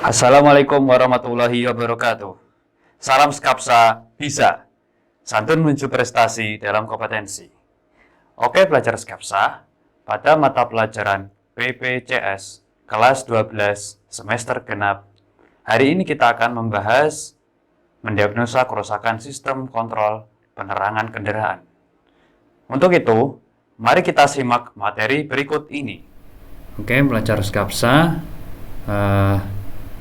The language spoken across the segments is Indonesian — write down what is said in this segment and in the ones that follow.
Assalamualaikum warahmatullahi wabarakatuh. Salam Skapsa bisa. Santun menuju prestasi dalam kompetensi. Oke pelajar Skapsa, pada mata pelajaran PPCS kelas 12 semester genap, hari ini kita akan membahas mendiagnosa kerusakan sistem kontrol penerangan kendaraan. Untuk itu, mari kita simak materi berikut ini. Oke pelajar Skapsa,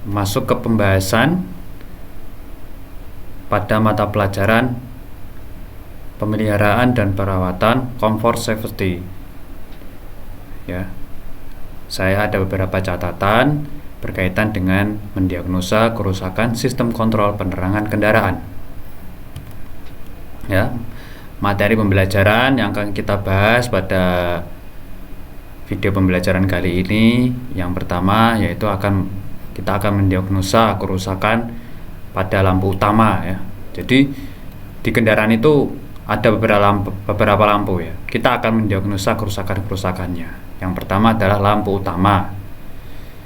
masuk ke pembahasan pada mata pelajaran pemeliharaan dan perawatan comfort safety. Ya, saya ada beberapa catatan berkaitan dengan mendiagnosa kerusakan sistem kontrol penerangan kendaraan. Ya, materi pembelajaran yang akan kita bahas pada video pembelajaran kali ini, yang pertama yaitu kita akan mendiagnosa kerusakan pada lampu utama ya. Jadi di kendaraan itu ada beberapa lampu ya. Kita akan mendiagnosa kerusakannya. Yang pertama adalah lampu utama.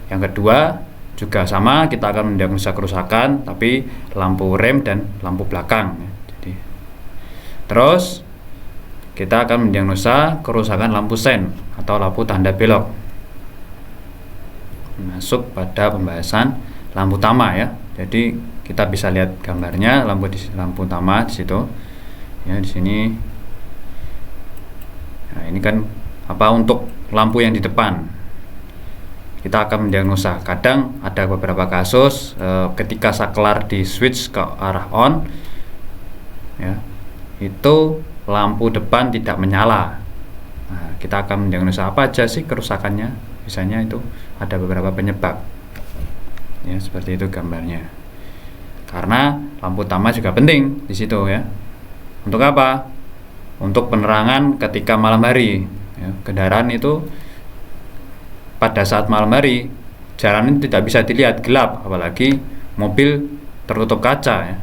Yang kedua juga sama, kita akan mendiagnosa kerusakan tapi lampu rem dan lampu belakang ya. Jadi terus kita akan mendiagnosa kerusakan lampu sen atau lampu tanda belok. Masuk pada pembahasan lampu utama ya. Jadi kita bisa lihat gambarnya lampu utama di situ. Ya, di sini. Nah, ini kan untuk lampu yang di depan. Kita akan mendiagnosa. Kadang ada beberapa kasus ketika saklar di switch ke arah on ya, itu lampu depan tidak menyala. Nah, kita akan mendiagnosa apa aja sih kerusakannya. Biasanya itu ada beberapa penyebab. Ya, seperti itu gambarnya. Karena lampu utama juga penting di situ ya. Untuk apa? Untuk penerangan ketika malam hari. Ya, kendaraan itu pada saat malam hari jalan ini tidak bisa dilihat, gelap, apalagi mobil tertutup kaca ya.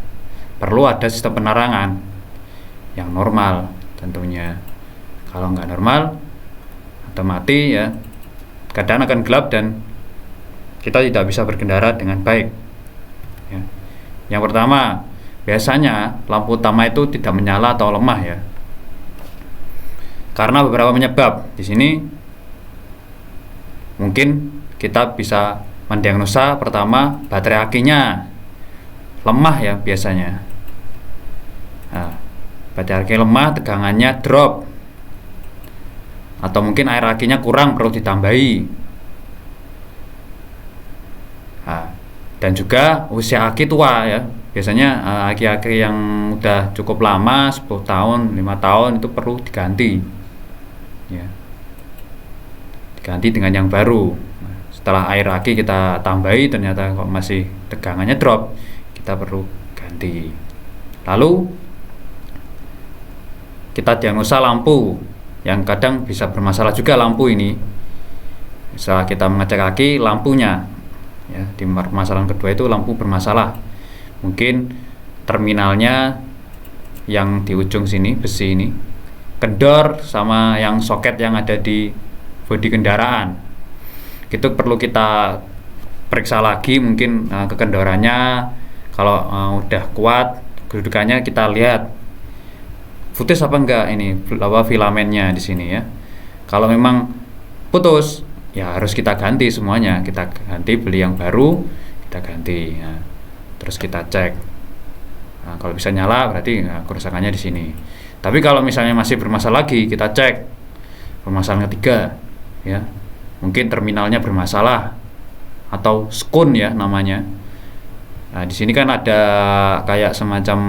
Perlu ada sistem penerangan yang normal tentunya. Kalau nggak normal atau mati ya, keadaan akan gelap dan kita tidak bisa berkendara dengan baik ya. Yang pertama, biasanya lampu utama itu tidak menyala atau lemah ya, karena beberapa penyebab. Di sini mungkin kita bisa mendiagnosa pertama baterai akinya lemah ya biasanya. Nah, baterai aki lemah, tegangannya drop, atau mungkin air akinya kurang, perlu ditambahi. Nah, dan juga usia aki tua ya. Biasanya aki-aki yang udah cukup lama, 10 tahun, 5 tahun itu perlu diganti ya. Diganti dengan yang baru. Setelah air aki kita tambahi ternyata kok masih tegangannya drop, kita perlu ganti. Lalu kita diagnosa lampu yang kadang bisa bermasalah juga. Lampu ini setelah kita mengecek aki lampunya ya, di permasalahan kedua itu lampu bermasalah. Mungkin terminalnya yang di ujung sini, besi ini kendor, sama yang soket yang ada di bodi kendaraan. Itu perlu kita periksa lagi, mungkin kekendorannya. Kalau udah kuat kedudukannya, kita lihat putus apa enggak ini filamennya di sini ya. Kalau memang putus ya harus kita ganti semuanya, kita ganti, beli yang baru, kita ganti. Nah, terus kita cek. Nah, kalau bisa nyala berarti kerusakannya di sini. Tapi kalau misalnya masih bermasalah lagi, kita cek permasalahan ketiga ya. Mungkin terminalnya bermasalah atau skun ya namanya. Nah, di sini kan ada kayak semacam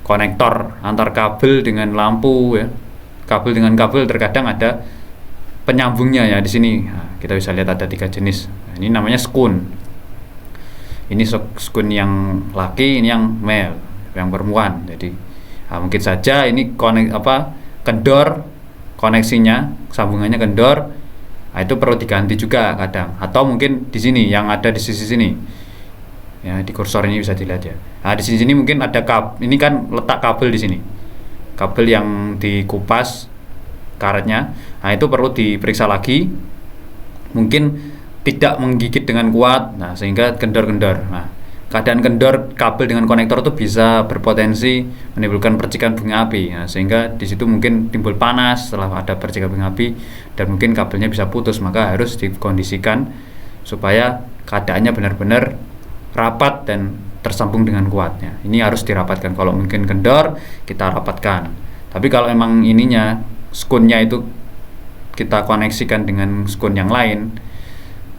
konektor antar kabel dengan lampu ya. Kabel dengan kabel terkadang ada penyambungnya ya di sini. Nah, kita bisa lihat ada 3 jenis. Nah, ini namanya skun. Ini skun yang laki, ini yang male, yang perempuan. Jadi mungkin saja ini kendor koneksinya, sambungannya kendor. Nah, itu perlu diganti juga kadang. Atau mungkin di sini yang ada di sisi sini. Ya, di kursor ini bisa dilihat ya. Nah, di sini mungkin ada ini kan letak kabel di sini. Kabel yang dikupas karetnya. Nah, itu perlu diperiksa lagi. Mungkin tidak menggigit dengan kuat, nah sehingga kendor-kendor. Nah, keadaan kendor kabel dengan konektor itu bisa berpotensi menimbulkan percikan bunga api. Nah, sehingga di situ mungkin timbul panas setelah ada percikan bunga api dan mungkin kabelnya bisa putus. Maka harus dikondisikan supaya keadaannya benar-benar rapat dan tersambung dengan kuatnya. Ini harus dirapatkan. Kalau mungkin kendor, kita rapatkan. Tapi kalau memang ininya skunnya itu kita koneksikan dengan skun yang lain,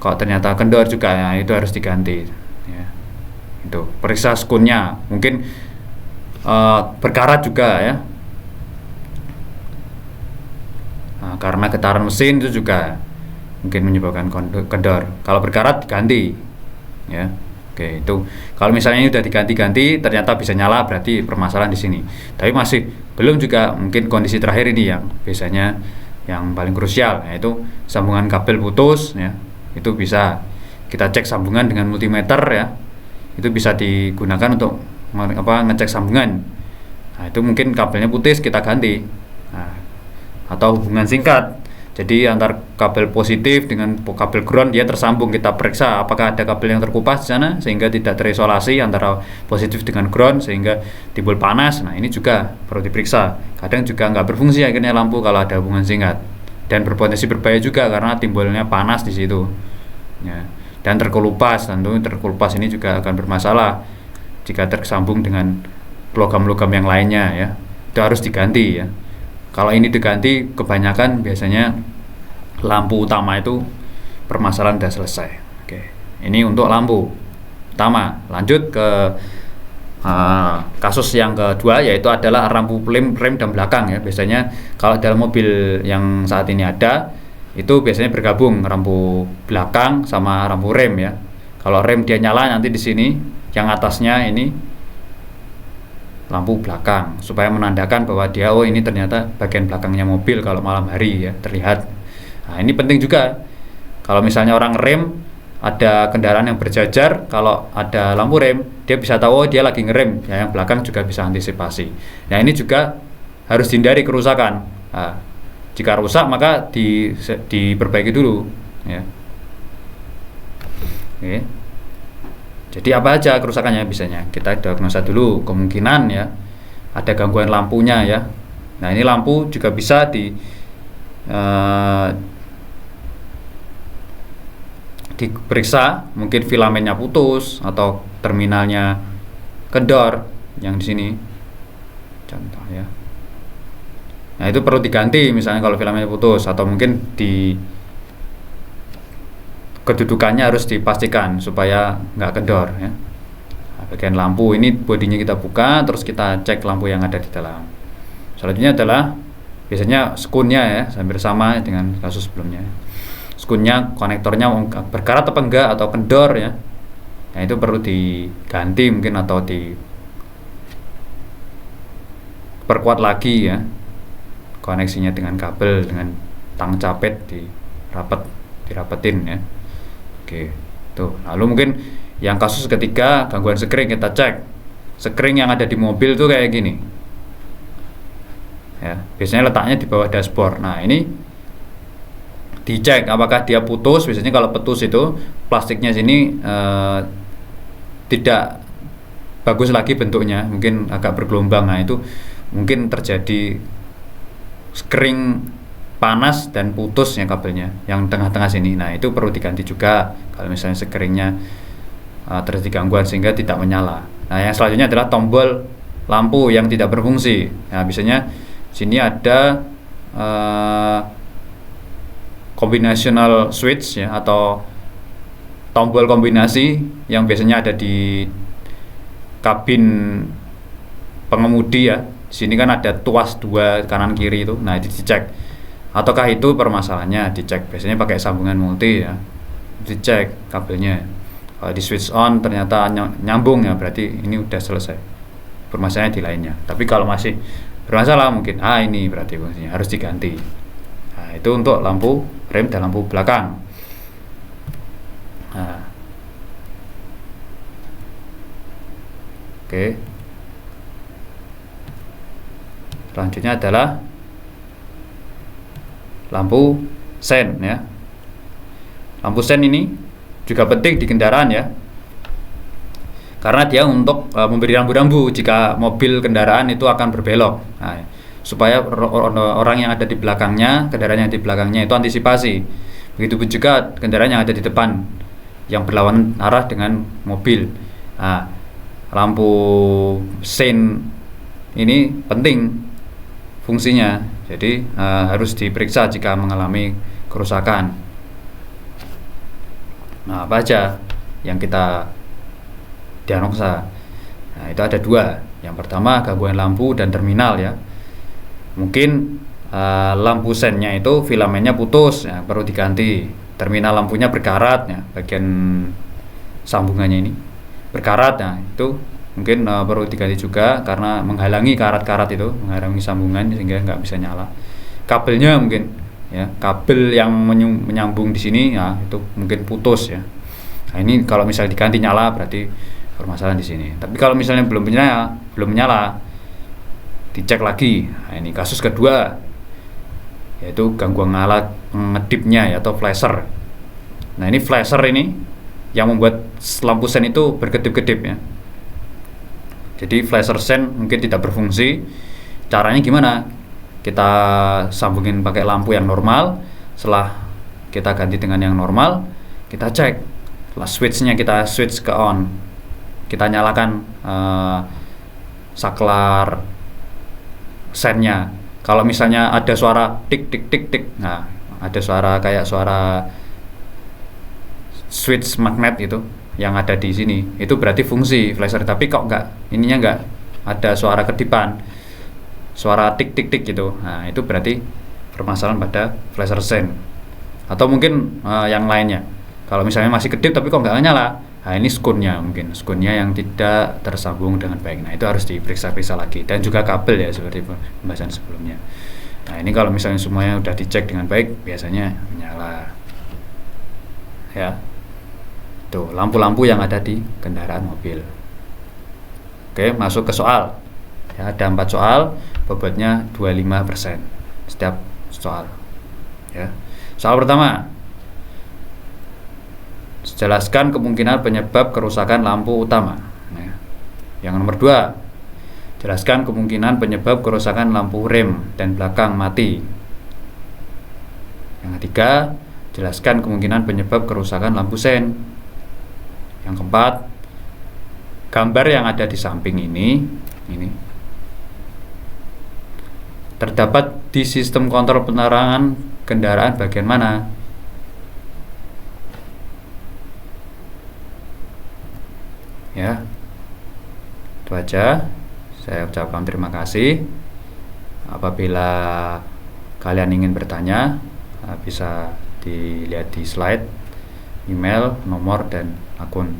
kalau ternyata kendor juga, ya itu harus diganti ya. Itu periksa skunnya, mungkin berkarat juga ya. Nah, karena getaran mesin itu juga mungkin menyebabkan kendor. Kalau berkarat diganti ya. Oke, itu kalau misalnya ini udah diganti-ganti ternyata bisa nyala, berarti permasalahan di sini. Tapi masih belum juga, mungkin kondisi terakhir ini yang biasanya yang paling krusial, yaitu sambungan kabel putus ya. Itu bisa kita cek sambungan dengan multimeter ya. Itu bisa digunakan untuk ngecek sambungan. Nah, itu mungkin kabelnya putus, kita ganti. Nah, atau hubungan singkat. Jadi antar kabel positif dengan kabel ground dia tersambung, kita periksa apakah ada kabel yang terkupas di sana sehingga tidak terisolasi antara positif dengan ground sehingga timbul panas. Nah, ini juga perlu diperiksa. Kadang juga nggak berfungsi akhirnya lampu kalau ada hubungan singkat, dan berpotensi berbahaya juga karena timbulnya panas di situ ya. Dan terkelupas, tentu terkelupas ini juga akan bermasalah jika tersambung dengan logam-logam yang lainnya ya. Itu harus diganti ya. Kalau ini diganti, kebanyakan biasanya lampu utama itu permasalahan sudah selesai. Oke, ini untuk lampu utama. Lanjut ke kasus yang kedua, yaitu adalah lampu rem dan belakang ya. Biasanya kalau dalam mobil yang saat ini ada, itu biasanya bergabung lampu belakang sama lampu rem ya. Kalau rem dia nyala, nanti di sini yang atasnya ini lampu belakang, supaya menandakan bahwa dia, oh ini ternyata bagian belakangnya mobil kalau malam hari ya terlihat. Nah, ini penting juga. Kalau misalnya orang rem, ada kendaraan yang berjajar, kalau ada lampu rem dia bisa tahu, oh dia lagi ngerem ya, yang belakang juga bisa antisipasi. Nah, ini juga harus dihindari kerusakan. Nah, jika rusak maka diperbaiki dulu ya. Oke. Jadi apa aja kerusakannya, biasanya kita diagnosa dulu, kemungkinan ya ada gangguan lampunya ya. Nah, ini lampu juga bisa diperiksa, mungkin filamennya putus atau terminalnya kendor yang di sini contoh ya. Nah, itu perlu diganti misalnya kalau filamennya putus, atau mungkin kedudukannya harus dipastikan supaya nggak kendor ya. Nah, bagian lampu ini bodinya kita buka, terus kita cek lampu yang ada di dalam. Selanjutnya adalah biasanya skunnya ya, hampir sama dengan kasus sebelumnya. Skunnya, konektornya berkarat apa enggak atau kendor ya. Nah, itu perlu diganti mungkin atau diperkuat lagi ya. Koneksinya dengan kabel, dengan tang capet dirapetin ya. Oke, tuh. Lalu mungkin yang kasus ketiga, gangguan sekring, kita cek sekring yang ada di mobil tuh kayak gini ya, biasanya letaknya di bawah dashboard. Nah, ini dicek apakah dia putus. Biasanya kalau putus itu plastiknya sini tidak bagus lagi bentuknya, mungkin agak bergelombang. Nah, itu mungkin terjadi sekring panas dan putusnya kabelnya yang tengah-tengah sini. Nah, itu perlu diganti juga kalau misalnya sekeringnya terjadi gangguan sehingga tidak menyala. Nah, yang selanjutnya adalah tombol lampu yang tidak berfungsi. Nah, biasanya sini ada combinational switch ya, atau tombol kombinasi yang biasanya ada di kabin pengemudi ya. Di sini kan ada tuas dua kanan kiri itu. Nah, itu dicek ataukah itu permasalahannya, dicek. Biasanya pakai sambungan multi ya, dicek kabelnya. Kalau di switch on ternyata nyambung ya, berarti ini udah selesai permasalahannya di lainnya. Tapi kalau masih bermasalah, mungkin ini berarti fungsinya harus diganti. Nah, itu untuk lampu rem dan lampu belakang. Nah, oke. Selanjutnya adalah lampu sen ya. Lampu sen ini juga penting di kendaraan ya, karena dia untuk memberi rambu-rambu jika mobil kendaraan itu akan berbelok. Nah, supaya orang yang ada di belakangnya, kendaraan yang di belakangnya itu antisipasi. Begitupun juga kendaraan yang ada di depan yang berlawanan arah dengan mobil. Nah, lampu sein ini penting fungsinya, jadi harus diperiksa jika mengalami kerusakan. Nah, apa aja yang kita diagnosa? Nah, itu ada 2. Yang pertama gangguan lampu dan terminal ya. Mungkin lampu sennya itu filamennya putus ya, perlu diganti. Terminal lampunya berkarat ya, bagian sambungannya ini berkarat. Nah, itu mungkin perlu diganti juga karena menghalangi karat-karat itu, menghalangi sambungan sehingga nggak bisa nyala. Kabelnya mungkin ya, kabel yang menyambung di sini ya itu mungkin putus ya. Nah, ini kalau misalnya diganti nyala berarti permasalahan di sini. Tapi kalau misalnya belum menyala, dicek lagi. Nah, ini kasus kedua, yaitu gangguan alat ngedipnya ya, atau flasher. Nah, ini flasher ini yang membuat lampu sen itu berkedip-kedip ya. Jadi flasher sen mungkin tidak berfungsi. Caranya gimana? Kita sambungin pakai lampu yang normal. Setelah kita ganti dengan yang normal, kita cek. Setelah switchnya kita switch ke on, kita nyalakan saklar sennya. Kalau misalnya ada suara tik tik tik tik, nah ada suara kayak suara switch magnet itu yang ada di sini, itu berarti fungsi flasher. Tapi kok nggak ada suara kedipan, suara tik tik tik gitu. Nah, itu berarti permasalahan pada flasher sen. Atau mungkin yang lainnya, kalau misalnya masih kedip tapi kok nggak nyala, nah ini skunnya, mungkin skunnya yang tidak tersambung dengan baik. Nah, itu harus diperiksa-periksa lagi. Dan juga kabel ya, seperti pembahasan sebelumnya. Nah, ini kalau misalnya semuanya udah dicek dengan baik, biasanya menyala ya. Tuh, lampu-lampu yang ada di kendaraan mobil. Oke, masuk ke soal ya. Ada 4 soal, bobotnya 25% setiap soal ya. Soal pertama, jelaskan kemungkinan penyebab kerusakan lampu utama ya. Yang nomor 2, jelaskan kemungkinan penyebab kerusakan lampu rem dan belakang mati. Yang ketiga, jelaskan kemungkinan penyebab kerusakan lampu sen. Yang keempat, gambar yang ada di samping ini terdapat di sistem kontrol penerangan kendaraan bagian mana? Ya, itu aja. Saya ucapkan terima kasih. Apabila kalian ingin bertanya, bisa dilihat di slide, email, nomor, dan akun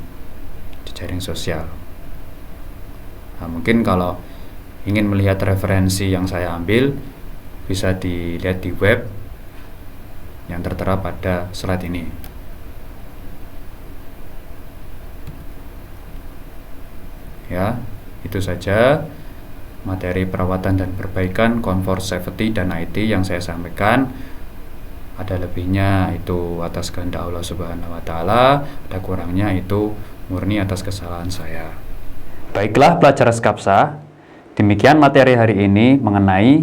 jejaring sosial. Nah, mungkin kalau ingin melihat referensi yang saya ambil, bisa dilihat di web yang tertera pada slide ini. Ya, itu saja materi perawatan dan perbaikan comfort, safety, dan IT yang saya sampaikan. Ada lebihnya itu atas kehendak Allah Subhanahu wa Ta'ala, ada kurangnya itu murni atas kesalahan saya. Baiklah pelajar Skapsa, demikian materi hari ini mengenai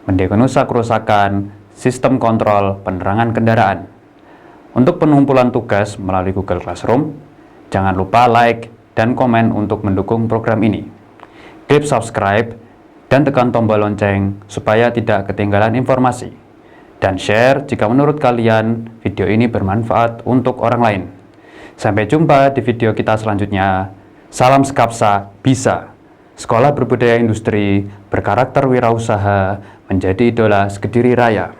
mendiagnosa kerusakan sistem kontrol penerangan kendaraan. Untuk pengumpulan tugas melalui Google Classroom, jangan lupa like dan komen untuk mendukung program ini. Klik subscribe dan tekan tombol lonceng supaya tidak ketinggalan informasi. Dan share jika menurut kalian video ini bermanfaat untuk orang lain. Sampai jumpa di video kita selanjutnya. Salam Skapsa bisa. Sekolah berbudaya industri, berkarakter wirausaha, menjadi idola Kediri Raya.